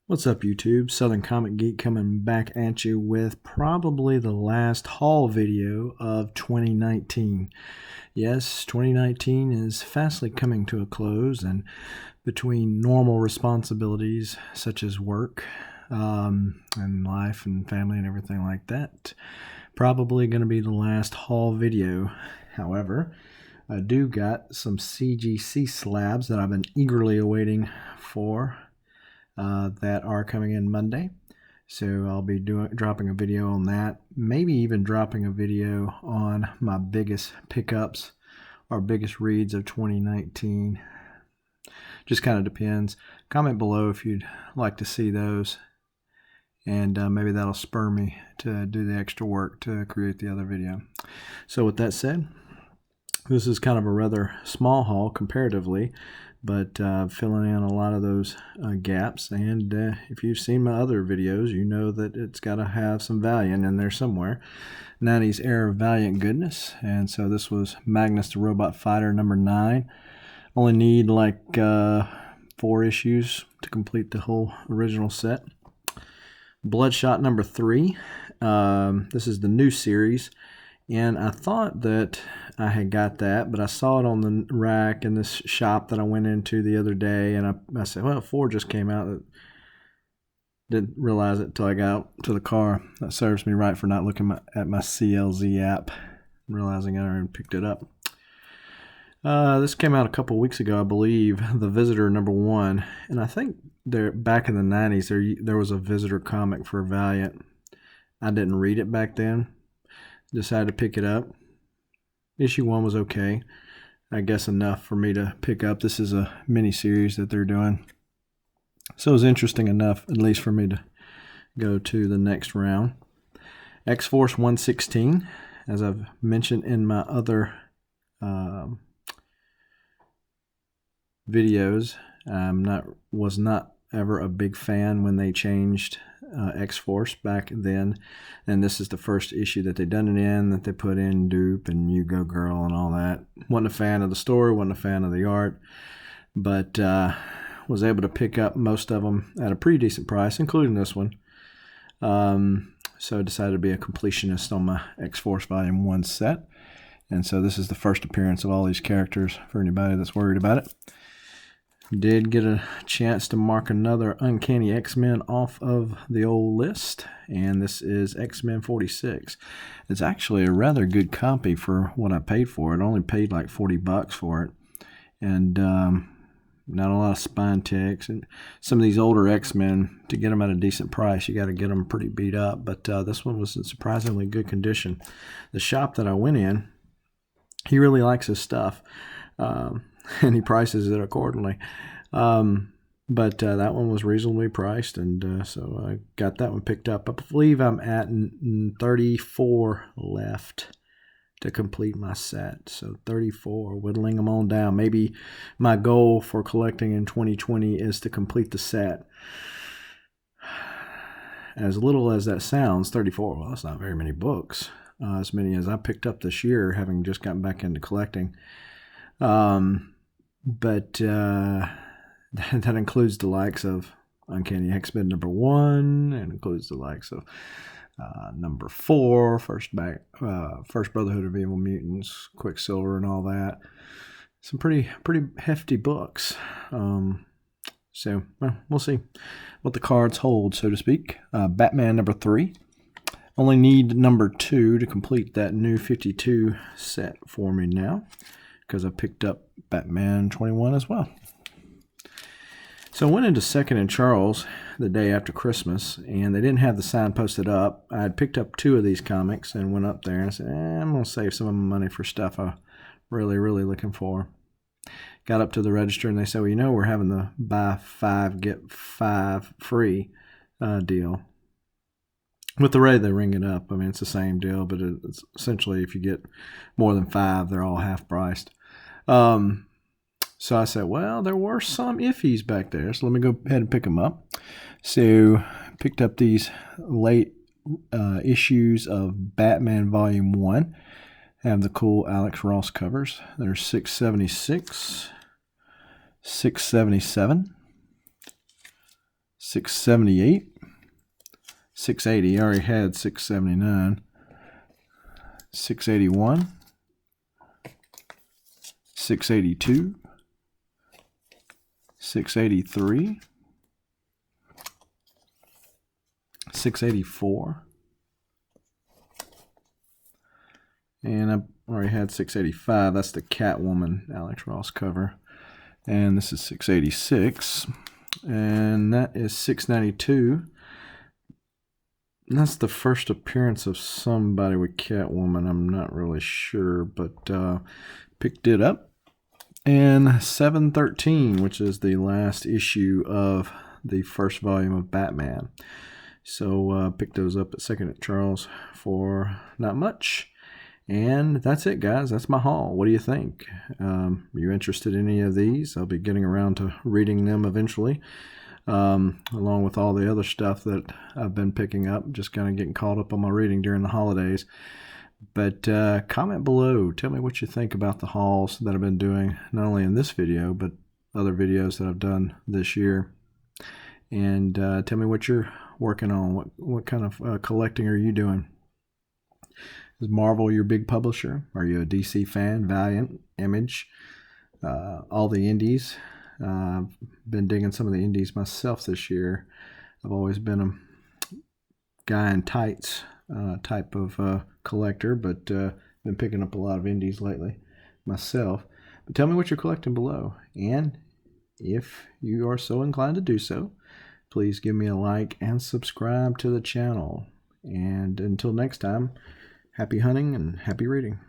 What's up, YouTube? Southern Comic Geek coming back at you with probably the last haul video of 2019. Yes, 2019 is fastly coming to a close, and between normal responsibilities such as work and life and family and everything like that, probably going to be the last haul video. However, I do got some CGC slabs that I've been eagerly awaiting for that are coming in Monday. So I'll be dropping a video on that, maybe even dropping a video on my biggest pickups or biggest reads of 2019. Just kind of depends. Comment below if you'd like to see those, and maybe that'll spur me to do the extra work to create the other video. So with that said, this is kind of a rather small haul comparatively, but filling in a lot of those gaps. And if you've seen my other videos, you know that it's got to have some Valiant in there somewhere. 90s era Valiant goodness. And so this was Magnus the Robot Fighter number 9. Only need like 4 issues to complete the whole original set. Bloodshot number 3. This is the new series. And I thought that I had got that, but I saw it on the rack in this shop that I went into the other day, and I said, well, 4 just came out. Didn't realize it until I got out to the car. That serves me right for not looking at my CLZ app, realizing I already picked it up. This came out a couple weeks ago, I believe, The Visitor number 1, and I think back in the 90s there was a Visitor comic for Valiant. I didn't read it back then. Decided to pick it up. Issue 1 was okay. I guess enough for me to pick up. This is a mini series that they're doing. So it was interesting enough, at least for me to go to the next round. X-Force 116, as I've mentioned in my other videos, was not ever a big fan when they changed X-Force back then, and this is the first issue that they done it in, that they put in Dupe and You Go Girl and all that. Wasn't a fan of the story, wasn't a fan of the art, but was able to pick up most of them at a pretty decent price, including this one. So I decided to be a completionist on my X-Force Volume 1 set, and so this is the first appearance of all these characters for anybody that's worried about it. Did get a chance to mark another Uncanny X-Men off of the old list, and this is X-Men 46. It's actually a rather good copy for what I paid for it. I only paid like $40 for it, and not a lot of spine ticks. And some of these older X-Men, to get them at a decent price, you got to get them pretty beat up, but this one was in surprisingly good condition. The shop that I went in, he really likes his stuff. And he prices it accordingly. But that one was reasonably priced, and so I got that one picked up. I believe I'm at 34 left to complete my set. So 34, whittling them on down. Maybe my goal for collecting in 2020 is to complete the set. As little as that sounds, 34, well, that's not very many books. As many as I picked up this year, having just gotten back into collecting. But that includes the likes of Uncanny X-Men number 1, and includes the likes of number 4, First Brotherhood of Evil Mutants, Quicksilver, and all that. Some pretty hefty books. So well, we'll see what the cards hold, so to speak. Batman number 3. Only need number 2 to complete that new 52 set for me now, because I picked up Batman 21 as well. So I went into 2nd and Charles the day after Christmas, and they didn't have the sign posted up. I had picked up 2 of these comics and went up there and I said, I'm going to save some of my money for stuff I'm really looking for. Got up to the register and they said, well, you know, we're having the buy 5, get 5 free deal. With the rate they ring it up, I mean, it's the same deal, but it's essentially if you get more than 5, they're all half priced. So I said, well, there were some iffies back there, so let me go ahead and pick them up. So picked up these late issues of Batman Volume 1. Have the cool Alex Ross covers. There's 676, 677, 678, 680. I already had 679, 681, 682, 683, 684, and I already had 685. That's the Catwoman Alex Ross cover. And this is 686, and that is 692. And that's the first appearance of somebody with Catwoman. I'm not really sure, but picked it up. And 713, which is the last issue of the first volume of Batman. So picked those up at Second Charles for not much. And that's it, guys. That's my haul. What do you think? Are you interested in any of these? I'll be getting around to reading them eventually, along with all the other stuff that I've been picking up. Just kind of getting caught up on my reading during the holidays. But comment below. Tell me what you think about the hauls that I've been doing, not only in this video, but other videos that I've done this year. And tell me what you're working on. What kind of collecting are you doing? Is Marvel your big publisher? Are you a DC fan? Valiant, Image, all the indies? I've been digging some of the indies myself this year. I've always been a guy in tights type of collector, but been picking up a lot of indies lately myself. But tell me what you're collecting below. And if you are so inclined to do so, please give me a like and subscribe to the channel. And until next time, happy hunting and happy reading.